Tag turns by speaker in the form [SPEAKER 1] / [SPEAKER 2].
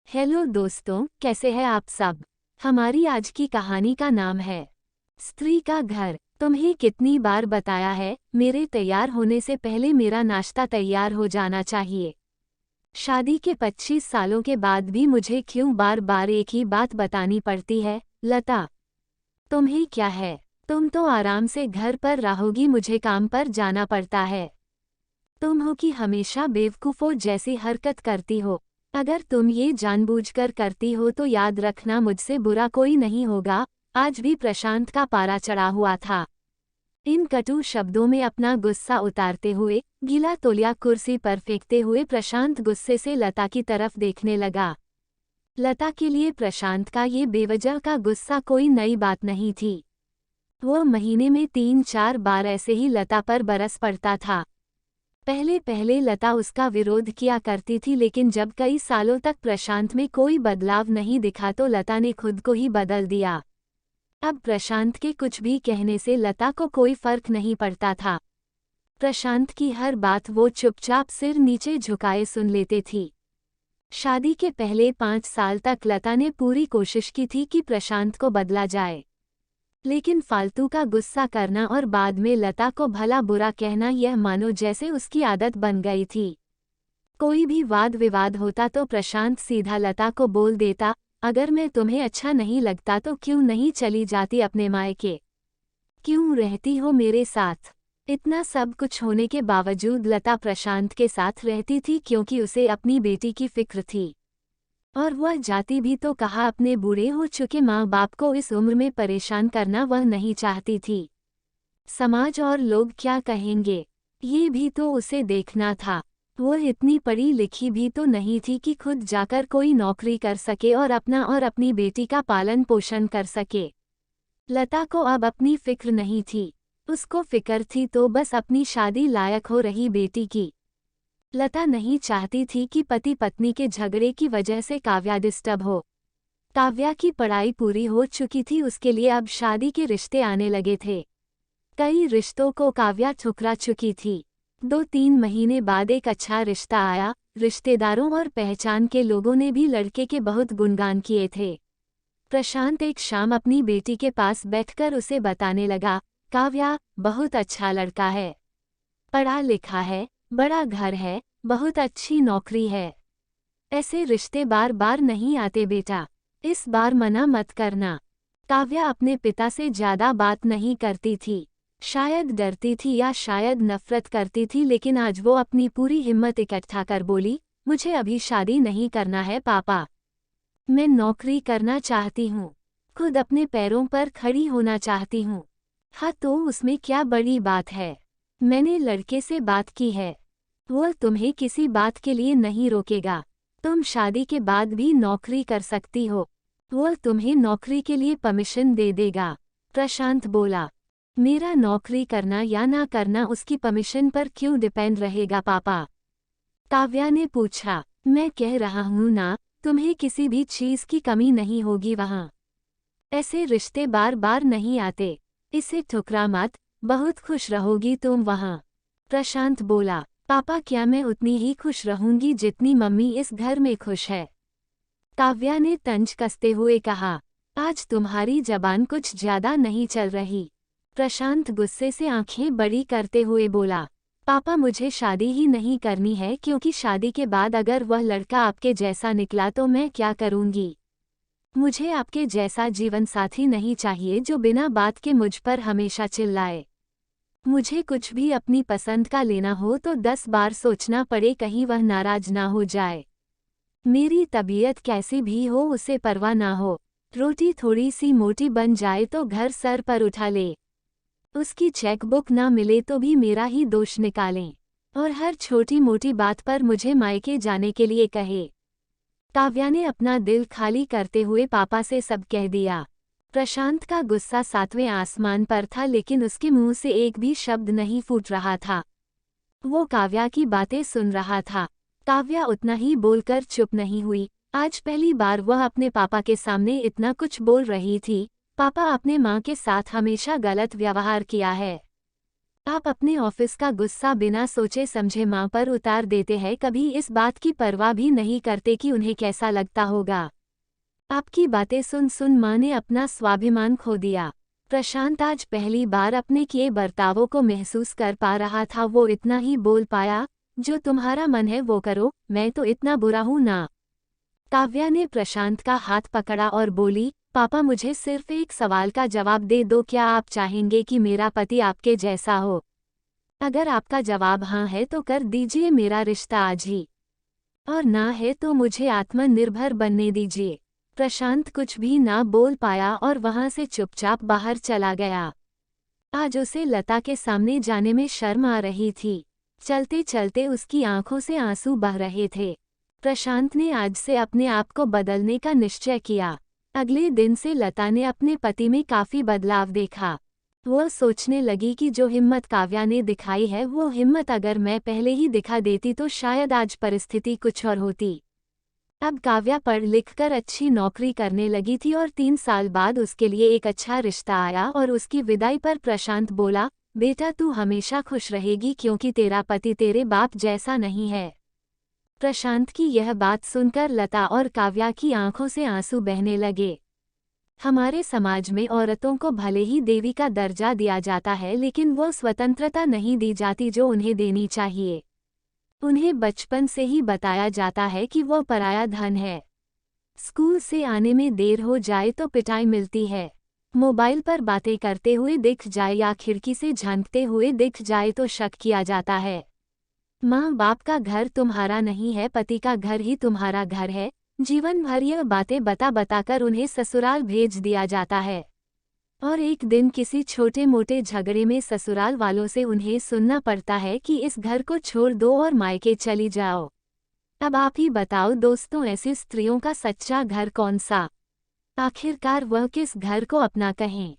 [SPEAKER 1] Hello दोस्तों, कैसे हैं आप सब। हमारी आज की कहानी का नाम है स्त्री का घर। तुम्हें कितनी बार बताया है, मेरे तैयार होने से पहले मेरा नाश्ता तैयार हो जाना चाहिए। शादी के 25 सालों के बाद भी मुझे क्यों बार बार एक ही बात बतानी पड़ती है। लता, तुम्हें क्या है, तुम तो आराम से घर पर रहोगी, मुझे काम पर जाना पड़ता है। तुम हो कि हमेशा बेवकूफ़ों जैसी हरकत करती हो। अगर तुम ये जानबूझकर करती हो तो याद रखना, मुझसे बुरा कोई नहीं होगा। आज भी प्रशांत का पारा चढ़ा हुआ था। इन कटु शब्दों में अपना गुस्सा उतारते हुए, गीला तौलिया कुर्सी पर फेंकते हुए प्रशांत गुस्से से लता की तरफ देखने लगा। लता के लिए प्रशांत का ये बेवजह का गुस्सा कोई नई बात नहीं थी। वो महीने में 3-4 बार ऐसे ही लता पर बरस पड़ता था। पहले पहले लता उसका विरोध किया करती थी, लेकिन जब कई सालों तक प्रशांत में कोई बदलाव नहीं दिखा तो लता ने खुद को ही बदल दिया। अब प्रशांत के कुछ भी कहने से लता को कोई फर्क नहीं पड़ता था। प्रशांत की हर बात वो चुपचाप सिर नीचे झुकाए सुन लेते थी। शादी के पहले 5 साल तक लता ने पूरी कोशिश की थी कि प्रशांत को बदला जाए, लेकिन फालतू का गुस्सा करना और बाद में लता को भला बुरा कहना, यह मानो जैसे उसकी आदत बन गई थी। कोई भी वाद विवाद होता तो प्रशांत सीधा लता को बोल देता, अगर मैं तुम्हें अच्छा नहीं लगता तो क्यों नहीं चली जाती अपने मायके, क्यों रहती हो मेरे साथ। इतना सब कुछ होने के बावजूद लता प्रशांत के साथ रहती थी क्योंकि उसे अपनी बेटी की फिक्र थी। और वह जाती भी तो कहा, अपने बूढ़े हो चुके माँ बाप को इस उम्र में परेशान करना वह नहीं चाहती थी। समाज और लोग क्या कहेंगे, ये भी तो उसे देखना था। वह इतनी पढ़ी लिखी भी तो नहीं थी कि खुद जाकर कोई नौकरी कर सके और अपना और अपनी बेटी का पालन पोषण कर सके। लता को अब अपनी फिक्र नहीं थी, उसको फिक्र थी तो बस अपनी शादी लायक हो रही बेटी की। लता नहीं चाहती थी कि पति पत्नी के झगड़े की वजह से काव्या डिस्टर्ब हो। काव्या की पढ़ाई पूरी हो चुकी थी, उसके लिए अब शादी के रिश्ते आने लगे थे। कई रिश्तों को काव्या ठुकरा चुकी थी। 2-3 महीने बाद एक अच्छा रिश्ता आया। रिश्तेदारों और पहचान के लोगों ने भी लड़के के बहुत गुणगान किए थे। प्रशांत एक शाम अपनी बेटी के पास बैठकर उसे बताने लगा, काव्या, बहुत अच्छा लड़का है, पढ़ा लिखा है, बड़ा घर है, बहुत अच्छी नौकरी है। ऐसे रिश्ते बार बार नहीं आते बेटा, इस बार मना मत करना। काव्या अपने पिता से ज्यादा बात नहीं करती थी, शायद डरती थी या शायद नफरत करती थी, लेकिन आज वो अपनी पूरी हिम्मत इकट्ठा कर बोली, मुझे अभी शादी नहीं करना है पापा, मैं नौकरी करना चाहती हूँ, खुद अपने पैरों पर खड़ी होना चाहती हूँ। हाँ तो उसमें क्या बड़ी बात है, मैंने लड़के से बात की है, वह तुम्हें किसी बात के लिए नहीं रोकेगा। तुम शादी के बाद भी नौकरी कर सकती हो, वह तुम्हें नौकरी के लिए परमिशन दे देगा। प्रशांत बोला, मेरा नौकरी करना या ना करना उसकी परमिशन पर क्यों डिपेंड रहेगा पापा। काव्या ने पूछा, मैं कह रहा हूँ ना, तुम्हें किसी भी चीज़ की कमी नहीं होगी वहाँ। ऐसे रिश्ते बार बार नहीं आते, इसे ठुकरा मत, बहुत खुश रहोगी तुम वहाँ। प्रशांत बोला, पापा क्या मैं उतनी ही खुश रहूंगी जितनी मम्मी इस घर में खुश है। काव्या ने तंज कसते हुए कहा, आज तुम्हारी जबान कुछ ज्यादा नहीं चल रही। प्रशांत गुस्से से आंखें बड़ी करते हुए बोला, पापा मुझे शादी ही नहीं करनी है, क्योंकि शादी के बाद अगर वह लड़का आपके जैसा निकला तो मैं क्या करूंगी। मुझे आपके जैसा जीवन साथी नहीं चाहिए जो बिना बात के मुझ पर हमेशा चिल्लाए। मुझे कुछ भी अपनी पसंद का लेना हो तो 10 बार सोचना पड़े, कहीं वह नाराज ना हो जाए। मेरी तबीयत कैसी भी हो उसे परवाह ना हो, रोटी थोड़ी सी मोटी बन जाए तो घर सर पर उठा ले, उसकी चेकबुक ना मिले तो भी मेरा ही दोष निकालें, और हर छोटी मोटी बात पर मुझे मायके जाने के लिए कहे। काव्या ने अपना दिल खाली करते हुए पापा से सब कह दिया। प्रशांत का गुस्सा 7वें आसमान पर था, लेकिन उसके मुंह से एक भी शब्द नहीं फूट रहा था। वो काव्या की बातें सुन रहा था। काव्या उतना ही बोलकर चुप नहीं हुई। आज पहली बार वह अपने पापा के सामने इतना कुछ बोल रही थी। पापा, आपने माँ के साथ हमेशा गलत व्यवहार किया है, आप अपने ऑफिस का गुस्सा बिना सोचे समझे माँ पर उतार देते हैं, कभी इस बात की परवाह भी नहीं करते कि उन्हें कैसा लगता होगा। आपकी बातें सुन सुन माँ ने अपना स्वाभिमान खो दिया। प्रशांत आज पहली बार अपने किए बर्तावों को महसूस कर पा रहा था। वो इतना ही बोल पाया, जो तुम्हारा मन है वो करो, मैं तो इतना बुरा हूँ ना। काव्या ने प्रशांत का हाथ पकड़ा और बोली, पापा मुझे सिर्फ एक सवाल का जवाब दे दो, क्या आप चाहेंगे कि मेरा पति आपके जैसा हो? अगर आपका जवाब हाँ है तो कर दीजिए मेरा रिश्ता आज ही, और ना है तो मुझे आत्मनिर्भर बनने दीजिए। प्रशांत कुछ भी ना बोल पाया और वहां से चुपचाप बाहर चला गया। आज उसे लता के सामने जाने में शर्म आ रही थी। चलते चलते उसकी आंखों से आंसू बह रहे थे। प्रशांत ने आज से अपने आप को बदलने का निश्चय किया। अगले दिन से लता ने अपने पति में काफी बदलाव देखा। वह सोचने लगी कि जो हिम्मत काव्या ने दिखाई है वो हिम्मत अगर मैं पहले ही दिखा देती तो शायद आज परिस्थिति कुछ और होती। अब काव्या पढ़ लिख कर अच्छी नौकरी करने लगी थी और 3 साल बाद उसके लिए एक अच्छा रिश्ता आया और उसकी विदाई पर प्रशांत बोला, बेटा तू हमेशा खुश रहेगी क्योंकि तेरा पति तेरे बाप जैसा नहीं है। प्रशांत की यह बात सुनकर लता और काव्या की आंखों से आंसू बहने लगे। हमारे समाज में औरतों को भले ही देवी का दर्जा दिया जाता है, लेकिन वो स्वतंत्रता नहीं दी जाती जो उन्हें देनी चाहिए। उन्हें बचपन से ही बताया जाता है कि वो पराया धन है। स्कूल से आने में देर हो जाए तो पिटाई मिलती है। मोबाइल पर बातें करते हुए दिख जाए या खिड़की से झांकते हुए दिख जाए तो शक किया जाता है। माँ बाप का घर तुम्हारा नहीं है, पति का घर ही तुम्हारा घर है। जीवन भर यह बातें बता बताकर उन्हें ससुराल भेज दिया जाता है, और एक दिन किसी छोटे मोटे झगड़े में ससुराल वालों से उन्हें सुनना पड़ता है कि इस घर को छोड़ दो और मायके चली जाओ। अब आप ही बताओ दोस्तों, ऐसी स्त्रियों का सच्चा घर कौन सा? आखिरकार वह किस घर को अपना कहें?